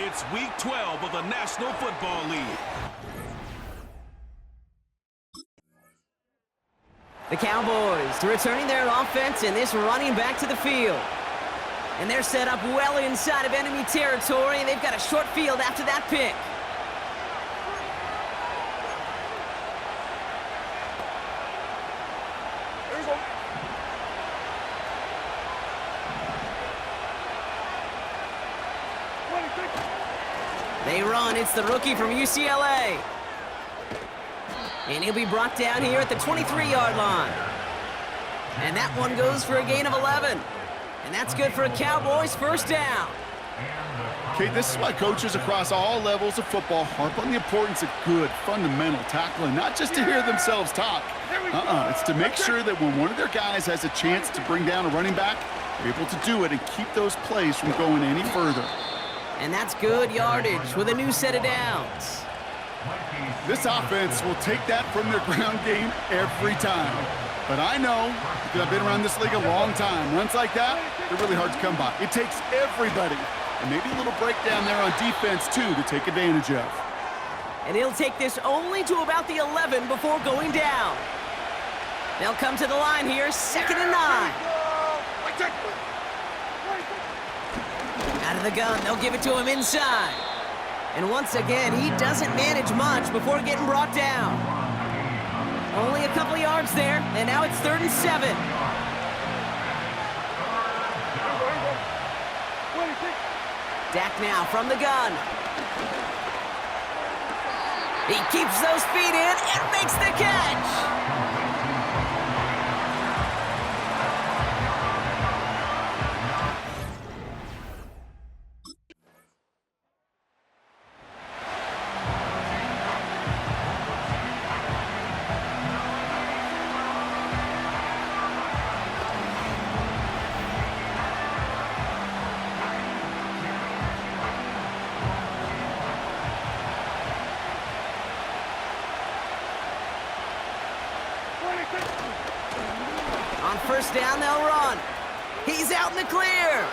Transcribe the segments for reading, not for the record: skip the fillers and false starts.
It's Week 12 of the National Football League. The Cowboys returning their offense and this running back to the field. And they're set up well inside of enemy territory, and they've got a short field after that pick. They run. It's the rookie from UCLA. And he'll be brought down here at the 23-yard line. And that one goes for a gain of 11. And that's good for a Cowboys first down. Okay, this is why coaches across all levels of football harp on the importance of good, fundamental tackling, not just to hear themselves talk. It's to make sure that when one of their guys has a chance to bring down a running back, they're able to do it and keep those plays from going any further. And that's good yardage with a new set of downs. This offense will take that from their ground game every time. But I know, because I've been around this league a long time, runs like that, they're really hard to come by. It takes everybody, and maybe a little breakdown there on defense, too, to take advantage of. And he'll take this only to about the 11 before going down. They'll come to the line here, 2nd and 9. Out of the gun, they'll give it to him inside. And once again, he doesn't manage much before getting brought down. Only a couple of yards there, and now it's 3rd and 7. Dak now from the gun. He keeps those feet in and makes the catch. On first down, they'll run. He's out in the clear.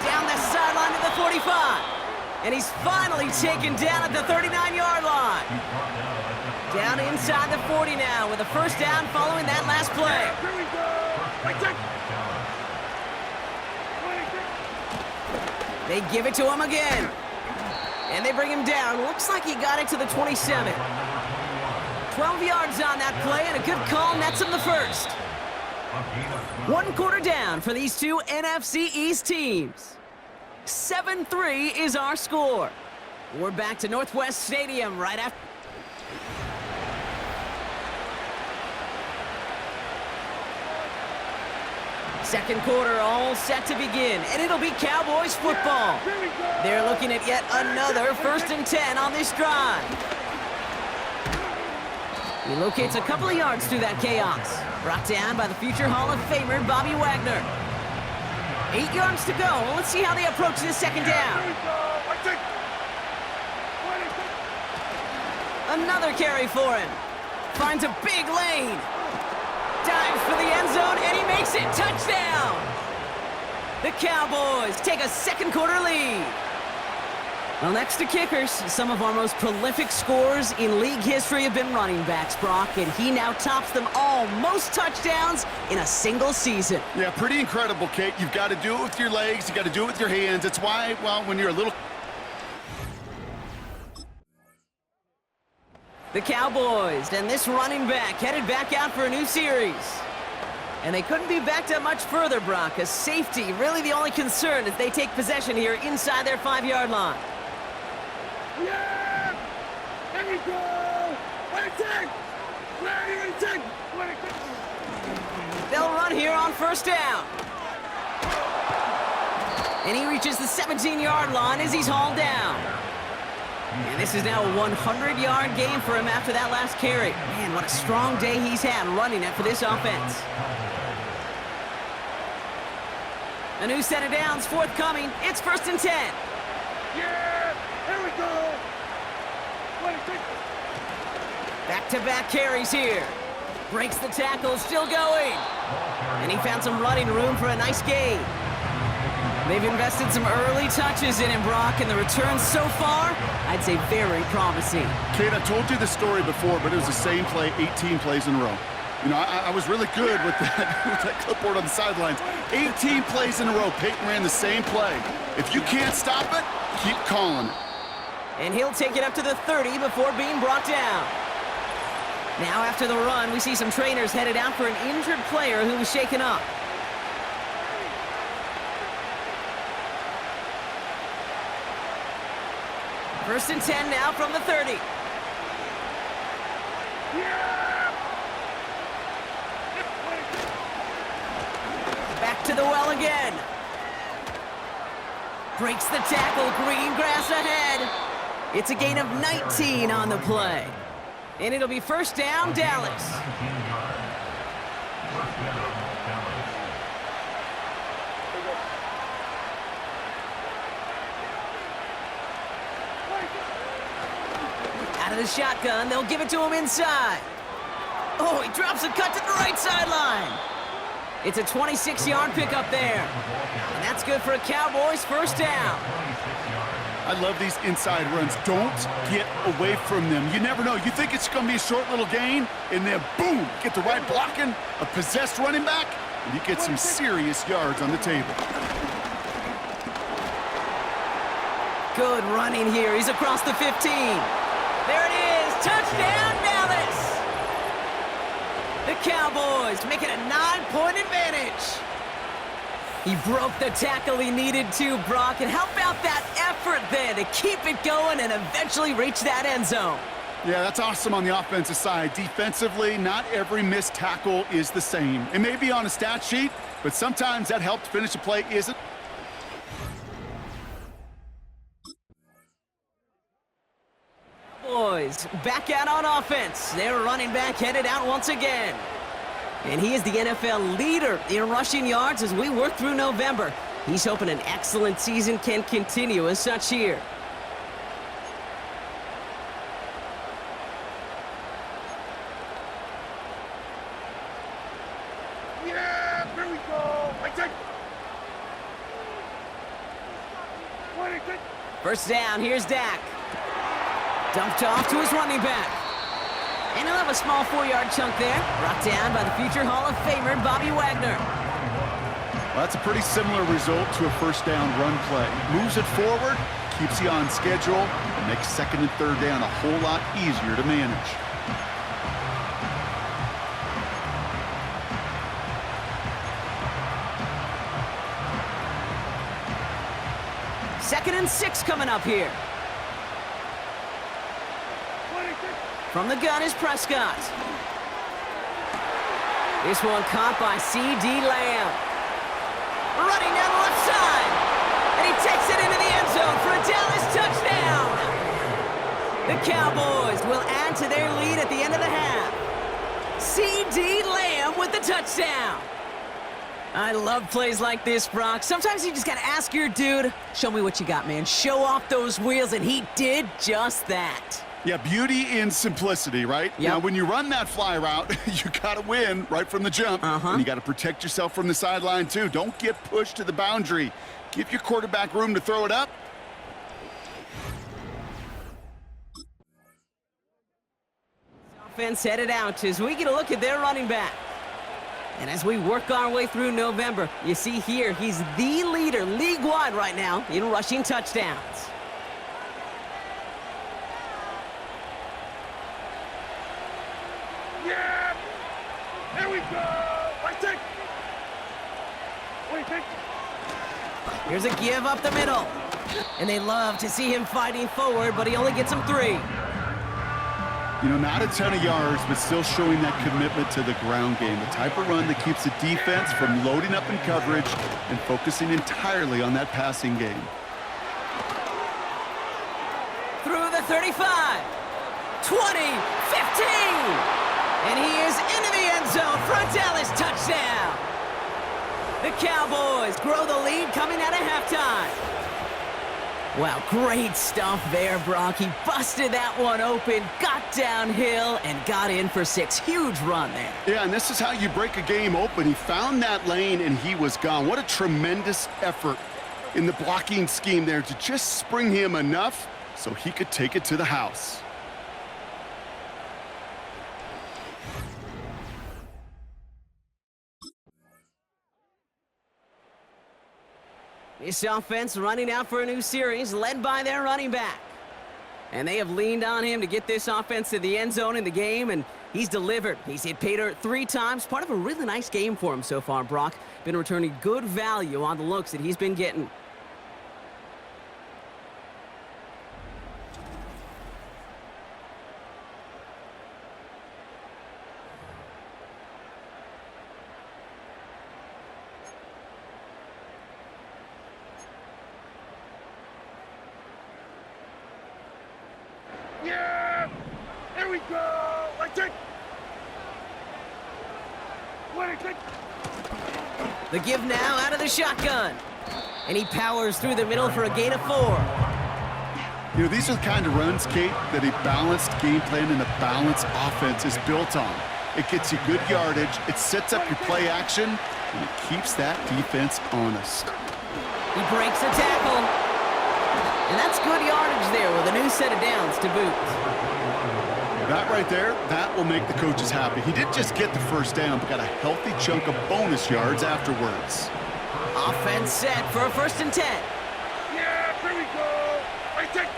Down the sideline to the 45. And he's finally taken down at the 39-yard line. Down inside the 40 now with a first down following that last play. They give it to him again. And they bring him down. Looks like he got it to the 27. 12 yards on that play, and a good call nets him the first. 1 quarter down for these two NFC East teams. 7-3 is our score. We're back to Northwest Stadium right after. Second quarter all set to begin, and it'll be Cowboys football. They're looking at yet another 1st and 10 on this drive. He locates a couple of yards through that chaos. Brought down by the future Hall of Famer, Bobby Wagner. 8 yards to go. Let's see how they approach this second down. Another carry for him. Finds a big lane. Dives for the end zone, and he makes it. Touchdown! The Cowboys take a second quarter lead. Well, next to kickers, some of our most prolific scorers in league history have been running backs, Brock, and he now tops them all. Most touchdowns in a single season. Yeah, pretty incredible, Kate. You've got to do it with your legs. You've got to do it with your hands. It's why, well, when you're a little... The Cowboys and this running back headed back out for a new series. And they couldn't be backed up much further, Brock, as safety really the only concern as they take possession here inside their 5-yard line. Yeah! There we go! They'll run here on first down. And he reaches the 17-yard line as he's hauled down. And this is now a 100-yard game for him after that last carry. Man, what a strong day he's had running it for this offense. A new set of downs forthcoming. It's 1st and 10. Yeah! Here we go! Back-to-back carries here. Breaks the tackle, still going. And he found some running room for a nice gain. They've invested some early touches in him, Brock, and the returns so far, I'd say very promising. Kate, I told you this story before, but it was the same play 18 plays in a row. You know, I was really good with that, with that clipboard on the sidelines. 18 plays in a row. Peyton ran the same play. If you can't stop it, keep calling it. And he'll take it up to the 30 before being brought down. Now after the run, we see some trainers headed out for an injured player who was shaken up. First and 10 now from the 30. Back to the well again. Breaks the tackle, green grass ahead. It's a gain of 19 on the play. And it'll be first down, Dallas. Out of the shotgun, they'll give it to him inside. Oh, he drops a cut to the right sideline. It's a 26-yard pickup there. And that's good for a Cowboys first down. I love these inside runs. Don't get away from them. You never know. You think it's going to be a short little gain, and then boom, get the right blocking, a possessed running back, and you get some serious yards on the table. Good running here. He's across the 15. There it is. Touchdown, Dallas. The Cowboys make it a 9-point advantage. He broke the tackle he needed to, Brock. And how about that effort there to keep it going and eventually reach that end zone? Yeah, that's awesome on the offensive side. Defensively, not every missed tackle is the same. It may be on a stat sheet, but sometimes that help to finish a play isn't. Boys, back out on offense. Their running back headed out once again. And he is the NFL leader in rushing yards as we work through November. He's hoping an excellent season can continue as such here. Yeah, here we go. I take. First down, here's Dak. Dumped off to his running back. And he'll have a small 4-yard chunk there, brought down by the future Hall of Famer Bobby Wagner. Well, that's a pretty similar result to a first down run play. Moves it forward, keeps you on schedule, and makes second and third down a whole lot easier to manage. Second and 6 coming up here. From the gun is Prescott. This one caught by C.D. Lamb. Running down the left side. And he takes it into the end zone for a Dallas touchdown. The Cowboys will add to their lead at the end of the half. C.D. Lamb with the touchdown. I love plays like this, Brock. Sometimes you just got to ask your dude, show me what you got, man. Show off those wheels, and he did just that. Yeah, beauty in simplicity, right? Yep. Now, when you run that fly route, you got to win right from the jump. And you got to protect yourself from the sideline, too. Don't get pushed to the boundary. Give your quarterback room to throw it up. Offense headed out as we get a look at their running back. And as we work our way through November, you see here, he's the leader league-wide right now in rushing touchdowns. Yeah! Here we go! I take. What do you think? Here's a give up the middle. And they love to see him fighting forward, but he only gets him 3. You know, not a ton of yards, but still showing that commitment to the ground game. The type of run that keeps the defense from loading up in coverage and focusing entirely on that passing game. Through the 35, 20, 15. And he is into the end zone for a Dallas touchdown. The Cowboys grow the lead coming out of halftime. Wow, great stuff there, Brock. He busted that one open, got downhill, and got in for 6. Huge run there. Yeah, and this is how you break a game open. He found that lane, and he was gone. What a tremendous effort in the blocking scheme there to just spring him enough so he could take it to the house. This offense running out for a new series, led by their running back. And they have leaned on him to get this offense to the end zone in the game, and he's delivered. He's hit pay dirt 3 times. Part of a really nice game for him so far, Brock. Been returning good value on the looks that he's been getting. Yeah! Here we go! Like it! The give now out of the shotgun. And he powers through the middle for a gain of 4. You know, these are the kind of runs, Kate, that a balanced game plan and a balanced offense is built on. It gets you good yardage, it sets up your play action, and it keeps that defense honest. He breaks a tackle. And that's good yardage there with a new set of downs to boot. That right there, that will make the coaches happy. He didn't just get the first down, but got a healthy chunk of bonus yards afterwards. Offense set for a 1st and 10. Yeah, here we go! Like it!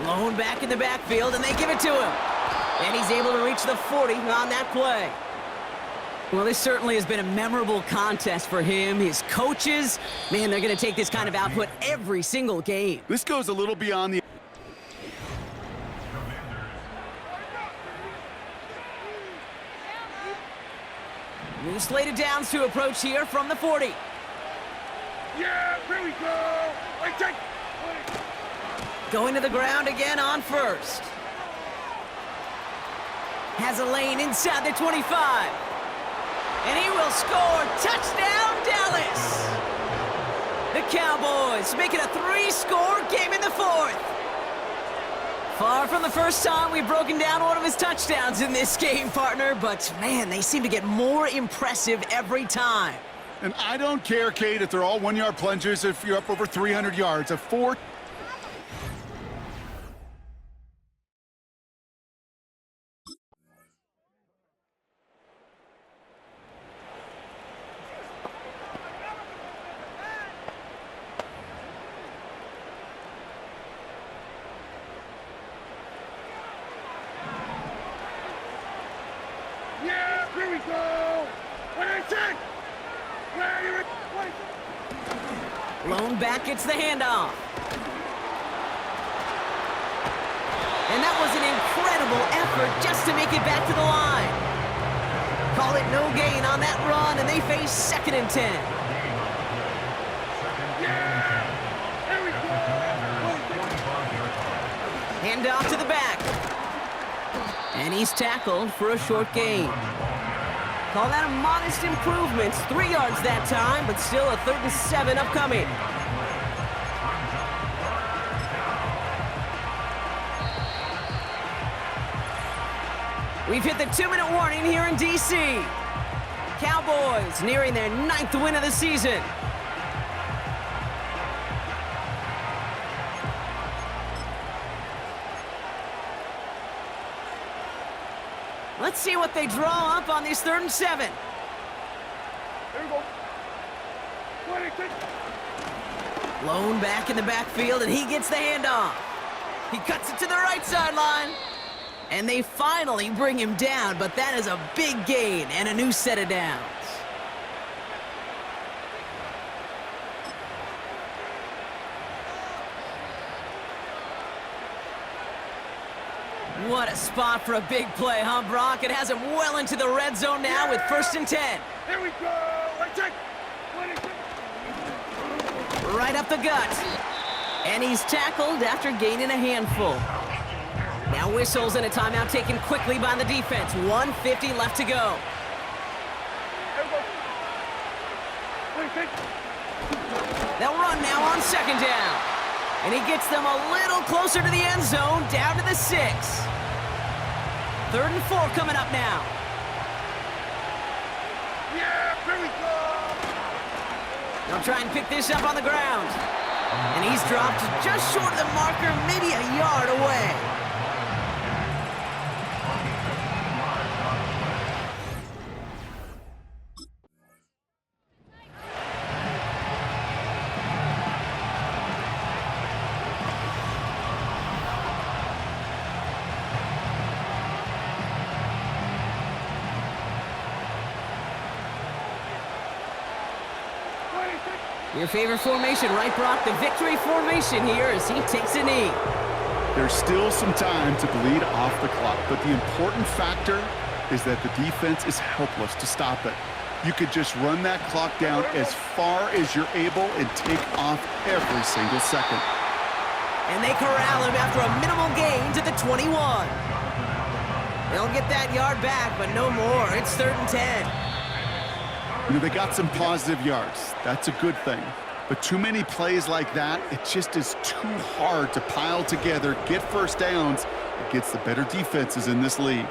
Lone back in the backfield, and they give it to him. And he's able to reach the 40 on that play. Well, this certainly has been a memorable contest for him. His coaches, man, they're going to take this kind of output every single game. This goes a little beyond the... New slated downs to approach here from the 40. Yeah, here we go! Like it! Going to the ground again on 1st. Has a lane inside the 25. And he will score. Touchdown, Dallas! The Cowboys make it a 3-score game in the 4th. Far from the first time we've broken down one of his touchdowns in this game, partner, but man, they seem to get more impressive every time. And I don't care, Kate, if they're all 1-yard plungers, if you're up over 300 yards. A 4... Yeah, here we go! What is it? Where you Lone back gets the handoff. And that was an incredible effort just to make it back to the line. Call it no gain on that run, and they face 2nd and 10. Yeah! Here we go! Handoff to the back. And he's tackled for a short gain. Call that a modest improvement. 3 yards that time, but still a 3rd and 7 upcoming. We've hit the 2-minute warning here in D.C. Cowboys nearing their 9th win of the season. Let's see what they draw up on this 3rd and 7. Here we go. What is it? Lone back in the backfield, and he gets the handoff. He cuts it to the right sideline. And they finally bring him down, but that is a big gain and a new set of downs. What a spot for a big play, huh, Brock? It has him well into the red zone now with 1st and 10. Here we go! Like it! What is it? Right up the gut. And he's tackled after gaining a handful. Now whistles and a timeout taken quickly by the defense. 1:50 left to go. Here we go. What is it? They'll run now on 2nd down. And he gets them a little closer to the end zone, down to the 6. 3rd and 4 coming up now. Yeah, here we go! They'll try and pick this up on the ground. And he's dropped just short of the marker, maybe a yard away. Your favorite formation, right, Brock? The victory formation here as he takes a knee. There's still some time to bleed off the clock, but the important factor is that the defense is helpless to stop it. You could just run that clock down as far as you're able and take off every single second. And they corral him after a minimal gain to the 21. They'll get that yard back, but no more. It's 3rd and 10. You know, they got some positive yards. That's a good thing. But too many plays like that, it just is too hard to pile together, get first downs against the better defenses in this league.